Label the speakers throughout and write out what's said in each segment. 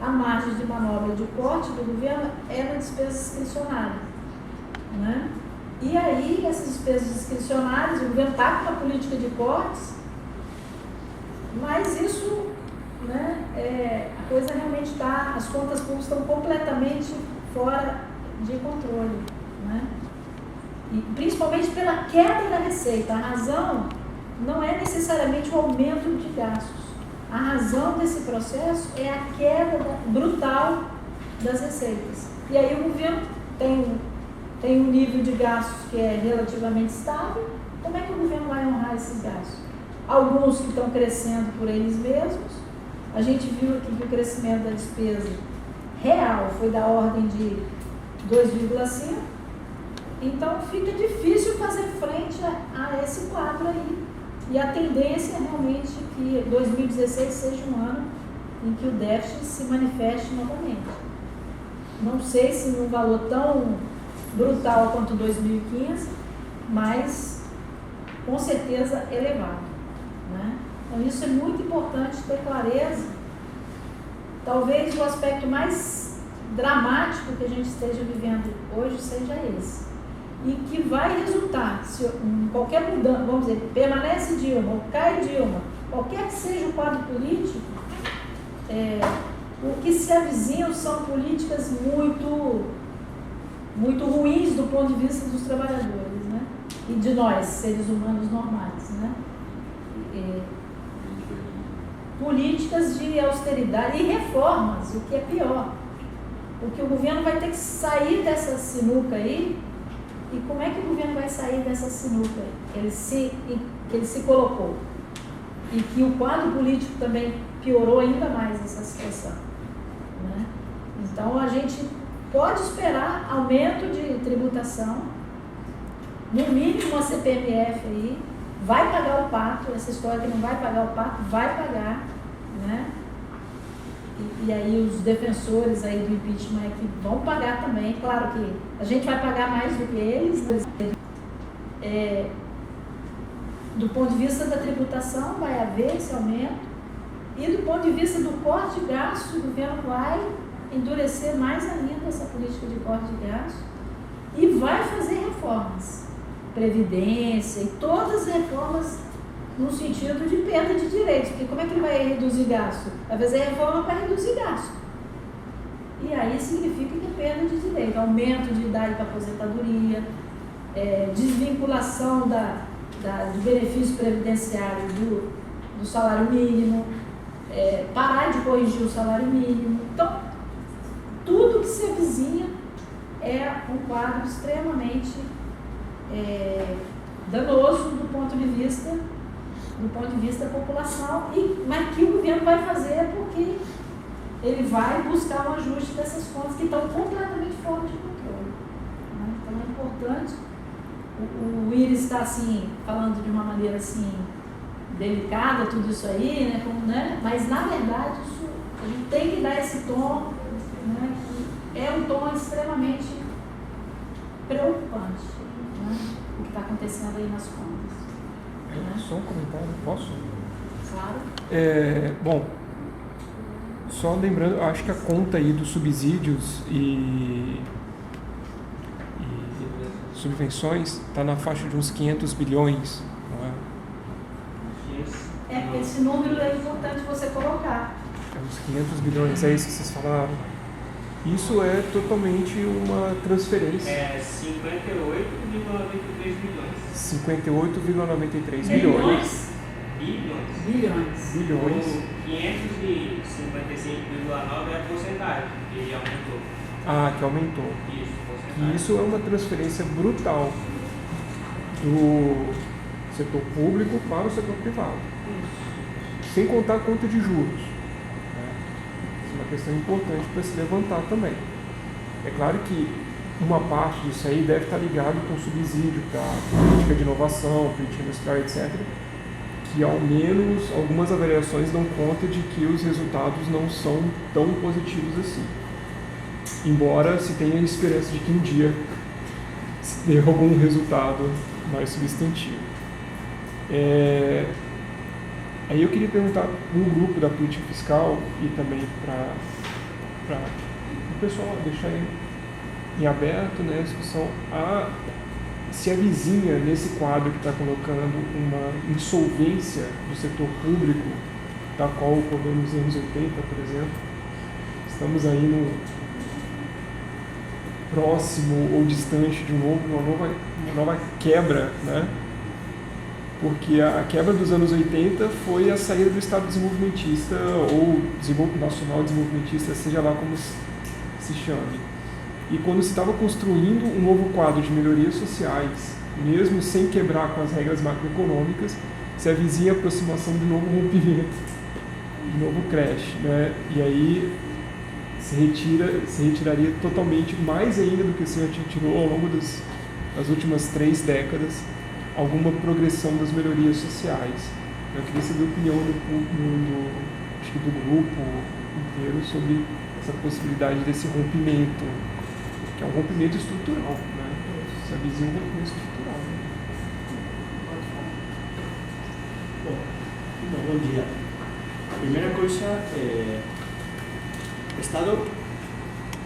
Speaker 1: a margem de manobra de corte do governo é na despesa discricionária, né? E aí, essas despesas discricionárias, o governo está com uma política de cortes, mas isso, né, a coisa realmente está, as contas públicas estão completamente fora de controle, né? E principalmente pela queda da receita. A razão não é necessariamente o aumento de gastos. A razão desse processo é a queda brutal das receitas. E aí o governo tem um nível de gastos que é relativamente estável. Como é que o governo vai honrar esses gastos? Alguns que estão crescendo por eles mesmos. A gente viu aqui que o crescimento da despesa real foi da ordem de 2,5%. Então fica difícil fazer frente a esse quadro aí. E a tendência é realmente que 2016 seja um ano em que o déficit se manifeste novamente. Não sei se num valor tão brutal quanto 2015, mas com certeza elevado, né? Então isso é muito importante ter clareza. Talvez o aspecto mais dramático que a gente esteja vivendo hoje seja esse. E que vai resultar, se em qualquer mudança, vamos dizer, permanece Dilma ou cai Dilma, qualquer que seja o quadro político, o que se avizinham são políticas muito ruins do ponto de vista dos trabalhadores, né? E de nós, seres humanos normais, né? Políticas de austeridade e reformas, o que é pior. Porque o governo vai ter que sair dessa sinuca aí. E como é que o governo vai sair dessa sinuca que ele se colocou? E que o quadro político também piorou ainda mais essa situação, né? Então a gente pode esperar aumento de tributação, no mínimo uma CPMF aí, vai pagar o pato, essa história que não vai pagar o pato, vai pagar, né? E aí os defensores aí do impeachment é que vão pagar também, claro que a gente vai pagar mais do que eles, do ponto de vista da tributação vai haver esse aumento, e do ponto de vista do corte de gastos, o governo vai endurecer mais ainda essa política de corte de gastos e vai fazer reformas, previdência e todas as reformas no sentido de perda de direitos, porque como é que ele vai reduzir gasto? Vai fazer reforma para reduzir gasto. E aí significa que é perda de direito, aumento de idade para aposentadoria, desvinculação do benefício previdenciário do salário mínimo, parar de corrigir o salário mínimo. Então, tudo que se avizinha é um quadro extremamente danoso do ponto de vista da população, mas que o governo vai fazer porque ele vai buscar um ajuste dessas contas que estão completamente fora de controle, né? Então é importante. O Iris está assim, falando de uma maneira assim, delicada, tudo isso aí, né? Mas na verdade isso, a gente tem que dar esse tom, né? Que é um tom extremamente preocupante, né? O que está acontecendo aí nas contas.
Speaker 2: Só um comentário, posso?
Speaker 1: Claro.
Speaker 2: Bom, só lembrando, acho que a conta aí dos subsídios e subvenções está na faixa de uns 500 bilhões, não é?
Speaker 1: Porque esse número é importante você colocar.
Speaker 2: Uns 500 bilhões, é isso que vocês falaram. Isso é totalmente uma transferência.
Speaker 3: 58,93 bilhões.
Speaker 2: 58,93 bilhões.
Speaker 1: Bilhões.
Speaker 2: Bilhões.
Speaker 3: O 555,9 é a porcentagem, que ele aumentou.
Speaker 2: Ah, que aumentou.
Speaker 3: Isso,
Speaker 2: E isso é uma transferência brutal do setor público para o setor privado. Sem contar a conta de juros. Isso é uma questão importante para se levantar também. É claro que uma parte disso aí deve estar ligado com subsídio para política de inovação, política industrial, etc., que ao menos algumas avaliações dão conta de que os resultados não são tão positivos assim. Embora se tenha esperança de que um dia se dê algum resultado mais substantivo. Aí eu queria perguntar para o grupo da política fiscal e também para para o pessoal deixar em aberto, né, a discussão, se avizinha nesse quadro que está colocando uma insolvência do setor público, da qual ocorreu nos anos 80, por exemplo. Estamos aí no próximo ou distante de uma nova quebra, né? Porque a quebra dos anos 80 foi a saída do Estado desenvolvimentista ou nacional desenvolvimentista, seja lá como se chame. E quando se estava construindo um novo quadro de melhorias sociais, mesmo sem quebrar com as regras macroeconômicas, se avizinha a aproximação de novo rompimento, de novo crash, né? E aí se retiraria totalmente, mais ainda do que se retirou ao longo das últimas 3 décadas, alguma progressão das melhorias sociais. Eu queria saber a opinião acho que do grupo inteiro sobre essa possibilidade desse rompimento, que é um rompimento estrutural, né? Se avizinha um rompimento estrutural.
Speaker 4: Bom dia. A primeira coisa, o Estado,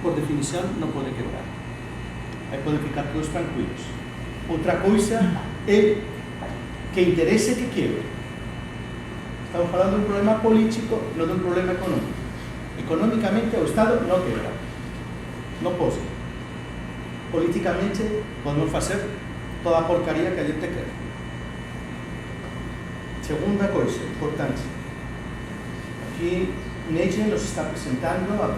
Speaker 4: por definição, não pode quebrar. Aí podem ficar todos tranquilos. Outra coisa é que interesse que quebre. Estamos falando de um problema político, não de um problema econômico. Economicamente, o Estado não quebra. Não pode. Politicamente, podemos fazer toda a porcaria que a gente quer. Segunda coisa importante. Aqui Nietzsche nos está apresentando, va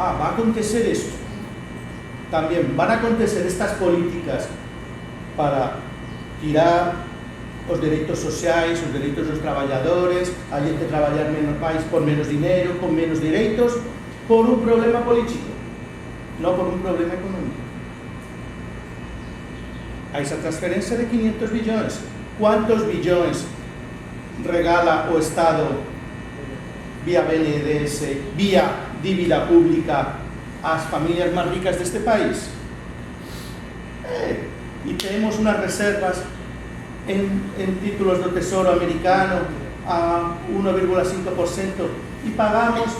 Speaker 4: a acontecer esto. También van a acontecer estas políticas para tirar os direitos sociais, os direitos dos trabalhadores, a gente trabalhar menos mais por menos dinheiro, com menos direitos, por um problema político, não por um problema econômico. A essa transferência de 500 bilhões, quantos bilhões regala o Estado vía BNDES, vía dívida pública às famílias mais ricas deste país? E temos umas reservas em títulos do Tesouro americano a 1,5% e pagamos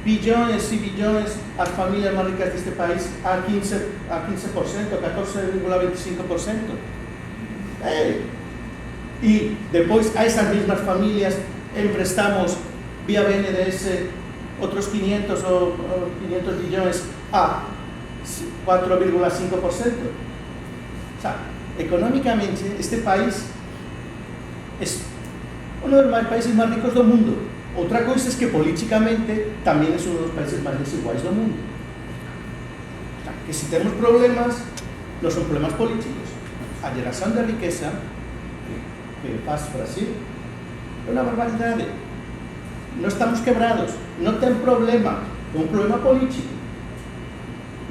Speaker 4: bilhões e bilhões às famílias mais ricas deste país a 15%, 14,25%. E depois a essas mesmas famílias emprestamos vía BNDES outros 500 ou 500 bilhões a 4,5%. Económicamente, este país é um dos países mais ricos do mundo. Outra coisa é que políticamente também é um dos países mais desiguais do mundo. Que se temos problemas, não são problemas políticos. A geração de riqueza que faz Brasil é uma barbaridade. Não estamos quebrados, não tem problema, é um problema político.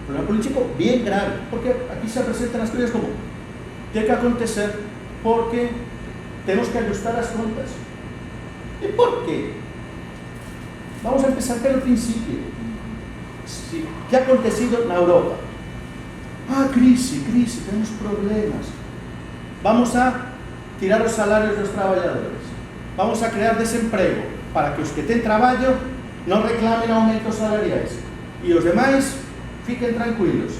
Speaker 4: Um problema político bem grave, porque aqui se apresentam as coisas como tem que acontecer porque temos que ajustar as contas. E por quê? Vamos a empezar pelo princípio. O que ha acontecido na Europa? Crise, temos problemas. Vamos a tirar os salários dos trabalhadores. Vamos a criar desemprego para que os que têm trabalho não reclamem aumentos salariais. E os demais fiquem tranquilos.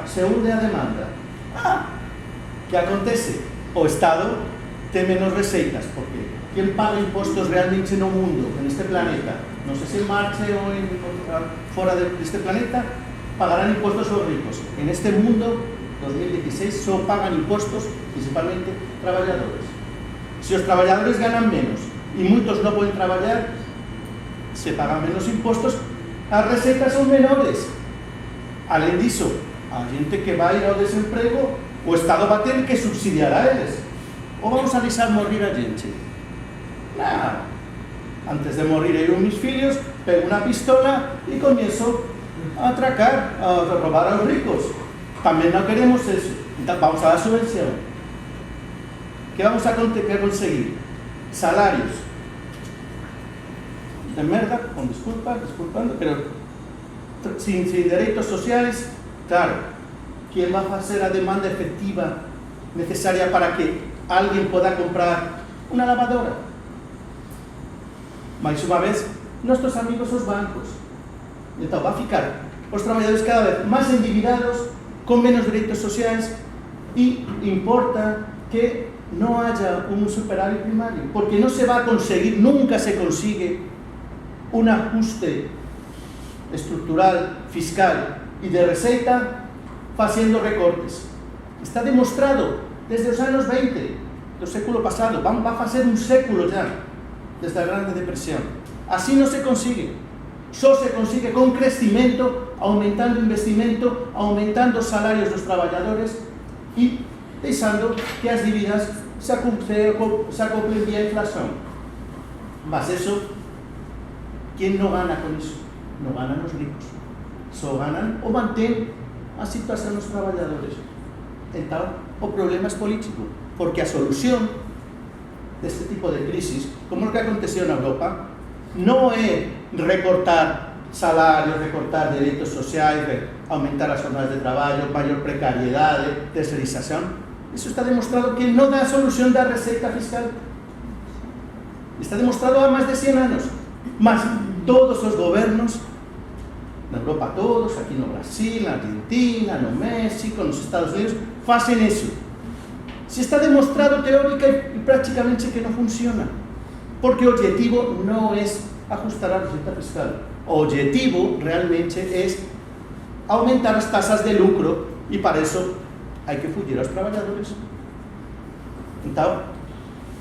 Speaker 4: Se hunde a demanda. Que acontece? O Estado tem menos receitas, porque quem paga impostos realmente no mundo, neste planeta, não sei se em Marte ou fora deste planeta, pagarán impostos os ricos. En este mundo, 2016, só pagan impostos, principalmente, trabalhadores. Se os trabalhadores ganan menos e muitos não podem trabalhar, se pagan menos impostos, as receitas são menores. Além disso, a gente que vai ir ao desemprego, o Estado vai ter que subsidiar a eles. Ou vamos a deixar morrer a gente? Não. Antes de morrer eu e meus filhos, pego uma pistola e começo a atracar, a roubar aos ricos. Também não queremos isso. Então vamos a dar subvenção. O que vamos a conseguir? Salários de merda, com desculpando, pero sin direitos sociais. Claro, quem vai fazer a demanda efectiva necessária para que alguém possa comprar uma lavadora? Mais uma vez, nossos amigos os bancos. Então, vai ficar os trabalhadores cada vez mais endividados, com menos direitos sociais, e importa que não haja um superávit primário, porque não se vai conseguir, nunca se consigue um ajuste estrutural, fiscal e de receita fazendo recortes. Está demostrado desde os anos 20 do século passado, vai fazer um século já, desde a Grande Depressão. Assim não se consigue. Só se consigue com crescimento, aumentando o investimento, aumentando os salários dos trabalhadores e deixando que as dívidas se acoplem via inflação. Mas isso, quem não ganha com isso? Não ganham os ricos. Só ganham ou mantém a situação dos trabalhadores. Então, o problema é político, porque a solução deste tipo de crises, como o que aconteceu na Europa, não é recortar salários, recortar direitos sociais, aumentar as jornadas de trabalho, maior precariedade, terceirização. Isso está demonstrado que não dá a solução da receita fiscal. Está demonstrado há mais de 100 anos. Mas todos os governos, na Europa todos, aqui no Brasil, na Argentina, no México, nos Estados Unidos, fazem isso. Se está demonstrado teórica e praticamente que não funciona. Porque o objetivo não é ajustar a receita fiscal. O objetivo realmente é aumentar as taxas de lucro e para isso há que fugir aos trabalhadores. Então,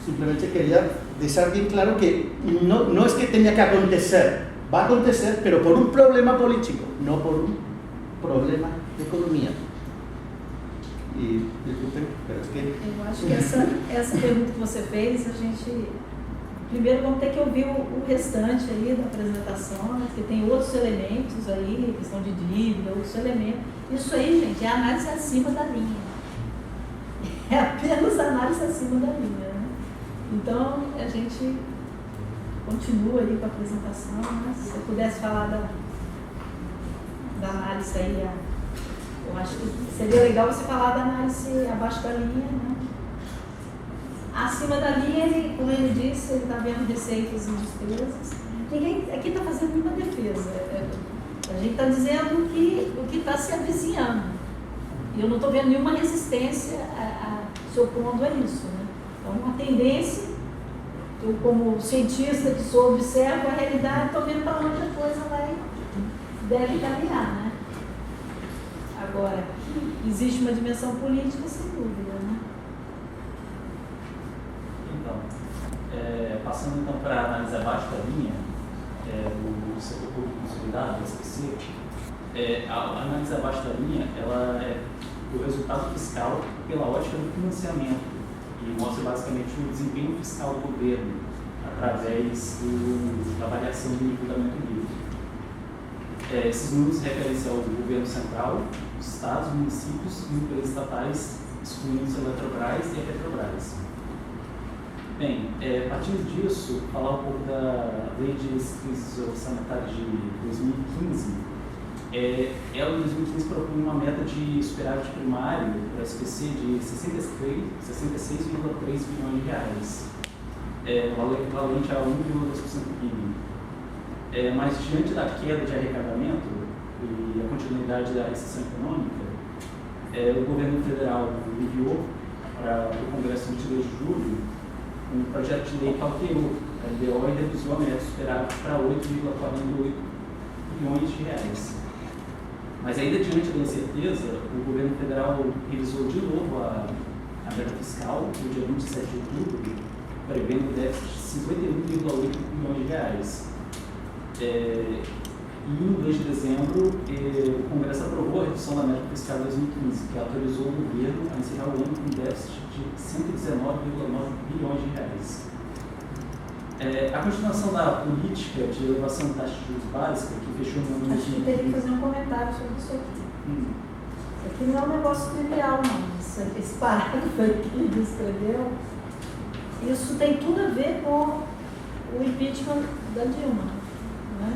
Speaker 4: simplesmente queria deixar bem claro que não é que tenha que acontecer. Vai acontecer, mas por um problema político, não por um problema de economia. E, desculpem, pero es que...
Speaker 1: Eu acho que essa pergunta que você fez, a gente... Primeiro vamos ter que ouvir o restante aí da apresentação, né, porque tem outros elementos aí, questão de dívida, outros elementos. Isso aí, gente, é análise acima da linha. É apenas análise acima da linha. Né? Então, a gente continua aí com a apresentação, né? Se você pudesse falar da análise aí, eu acho que seria legal você falar da análise abaixo da linha, né? Acima da linha, como ele disse, ele está vendo receitas e despesas. Ninguém aqui está fazendo nenhuma defesa. A gente está dizendo o que está se avizinhando. E eu não estou vendo nenhuma resistência a se opondo a isso. Né? Então, uma tendência, eu como cientista que só observo a realidade, estou vendo para onde a coisa deve caminhar. Né? Agora, existe uma dimensão política, sem dúvida. Né?
Speaker 5: Passando então para a análise abaixo da linha do setor público consolidado, SPC, a análise abaixo da linha ela é o resultado fiscal pela ótica do financiamento e mostra basicamente o desempenho fiscal do governo através da variação do endividamento líquido. Esses números referem-se ao governo central, os estados, municípios e empresas estatais, excluindo a Eletrobras e a Petrobras. Bem, partindo disso, falar um pouco da Lei de Crises Orçamentárias de 2015. Ela, em 2015, propunha uma meta de superávit primário para a SPC de 66,3 bilhões de reais, valor equivalente a 1,2% do PIB. Mas, diante da queda de arrecadamento e a continuidade da recessão econômica, o governo federal enviou para o Congresso em 22 de julho um projeto de lei que alterou a LDO e reduziu a meta superávit para 8,48 bilhões de reais. Mas ainda diante da incerteza, o governo federal revisou de novo a meta fiscal no dia 27 de outubro, prevendo déficit de 51,8 bilhões de reais. E em 2 de dezembro, o Congresso aprovou a redução da meta fiscal de 2015, que autorizou o governo a encerrar o ano com déficit de 119,9 bilhões de reais. A continuação da política de elevação da taxa de juros básica, que fechou no ano de 2015...
Speaker 1: Acho que teria que fazer um comentário sobre isso aqui. Isso aqui não é um negócio trivial, não. Esse parágrafo que ele descreveu, isso tem tudo a ver com o impeachment da Dilma, né?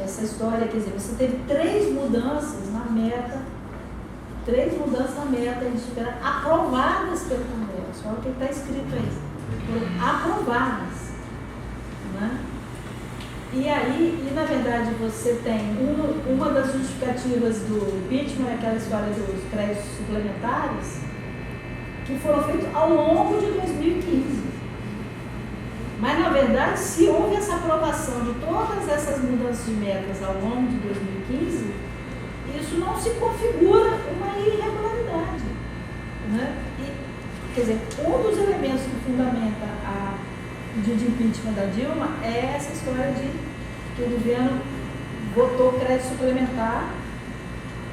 Speaker 1: Essa história, quer dizer, você teve 3 mudanças na meta de superar, aprovadas pelo Congresso. Olha o que está escrito aí. Foram aprovadas. Né? E aí, na verdade, você tem uma das justificativas do impeachment, aquela história dos créditos suplementares, que foram feitos ao longo de 2015. Mas, na verdade, se houve essa aprovação de todas essas mudanças de metas ao longo de 2015, isso não se configura uma irregularidade. Né? E, quer dizer, um dos elementos que fundamenta a pedido de impeachment da Dilma é essa história de que o governo votou crédito suplementar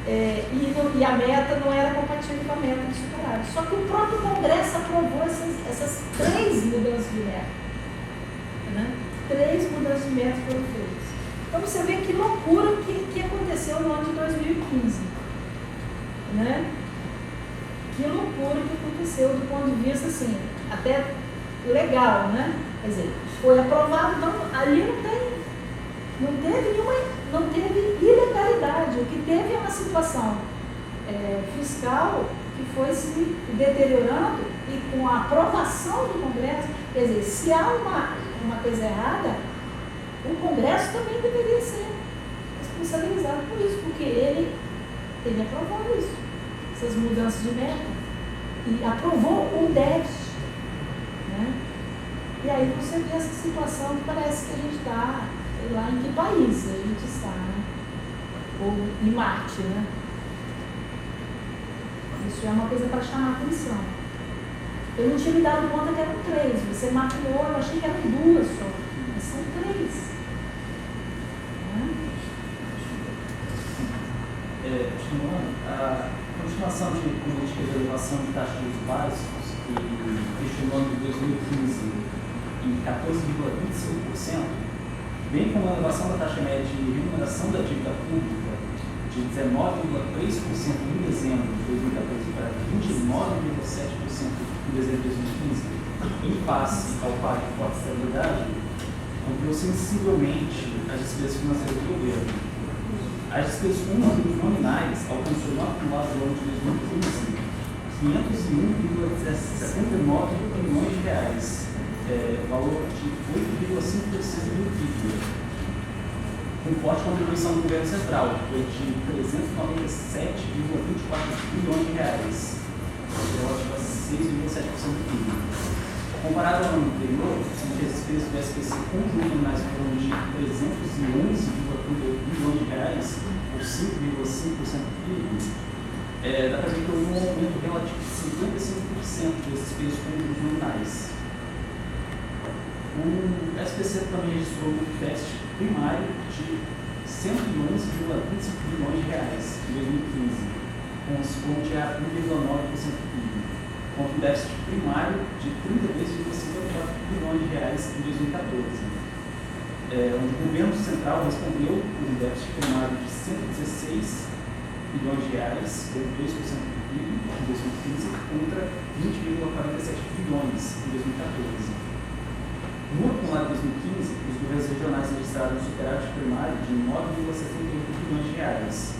Speaker 1: e a meta não era compatível com a meta de superávit. Só que o próprio Congresso aprovou essas 3 mudanças de meta. Né? 3 mudanças de meta foram feitas. Então você vê que loucura que aconteceu no ano de 2015. Né? Que loucura que aconteceu do ponto de vista, assim, até legal, né? Quer dizer, foi aprovado, então ali não teve ilegalidade. O que teve é uma situação fiscal que foi se deteriorando e com a aprovação do Congresso, quer dizer, se há uma coisa errada, o Congresso também deveria ser responsabilizado por isso, porque ele aprovou isso, essas mudanças de meta, e aprovou o déficit. Né? E aí você vê essa situação que parece que a gente está, sei lá em que país a gente está, né? Ou em Marte, né? Isso é uma coisa para chamar a atenção. Eu não tinha me dado conta que eram 3, você mapeou, eu achei que eram 2 só, mas são 3. Né?
Speaker 5: Continuando, a continuação de política de elevação de taxas de juros básicos, que fechou no ano de 2015 em 14,25%, bem como a elevação da taxa média de remuneração da dívida pública de 19,3% em dezembro de 2014 para 29,7% em dezembro de 2015, em face ao Pacto de Forte Estabilidade, ampliou sensivelmente as despesas financeiras do governo. As despesas nominais alcançou no acumulado do ano de 2015 501,79 bilhões de reais, valor de 8,5% do PIB, com forte contribuição do governo central, que foi de 397,24 bilhões de reais, relativo a 6,7% do PIB. Comparado ao ano anterior, as despesas do SPC conjunto nominais foram de 311,38 bilhões de reais, ou 5,5% do PIB. Dá para ver que houve um aumento relativo de 55% das despesas conjuntos nominais. O SPC também registrou um déficit primário de 111,25 bilhões de reais em 2015, com desconto de 1,9% do PIB, contra um déficit primário de 32,54 bilhões de reais em 2014. Onde o governo central respondeu por um déficit primário de 116 bilhões de reais, ou 2% do PIB em 2015, contra 20,47 bilhões em 2014. No acumulado de 2015, os governos regionais registraram um superávit primário de 9,78 bilhões de reais,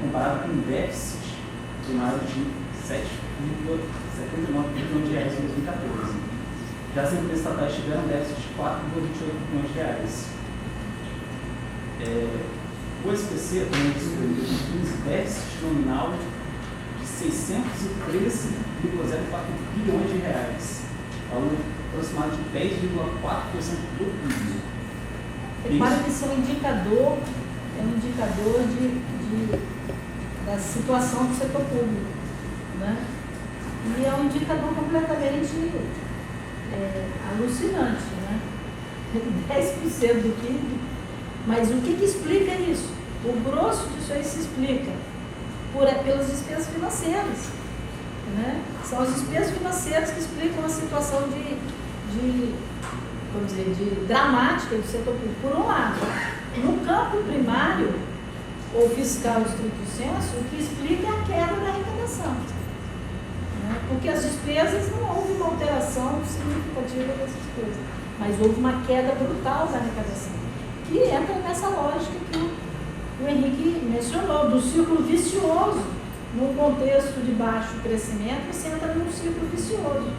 Speaker 5: comparado com um déficit primário de 7,79 bilhões de reais em 2014. Já as empresas estatais tiveram um déficit de 4,28 bilhões de reais. O SPC também registrou em 2015 déficit nominal de 613,04 bilhões de reais, valor aproximado de 10,4% do PIB.
Speaker 1: Repare que isso é um indicador da situação do setor público, né? E é um indicador completamente alucinante, né? 10% do PIB. Mas o que explica isso? O grosso disso aí se explica pelas despesas financeiras, né? São as despesas financeiras que explicam a situação de dramática do setor público. Por um lado, no campo primário, ou fiscal estrito sensu, o que explica é a queda da arrecadação. Né? Porque as despesas não houve uma alteração significativa dessas coisas, mas houve uma queda brutal da arrecadação, que entra nessa lógica que o Henrique mencionou, do círculo vicioso. Num contexto de baixo crescimento, você entra num círculo vicioso.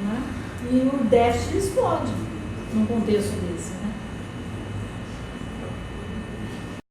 Speaker 1: Né? E o déficit explode num contexto desse. Né?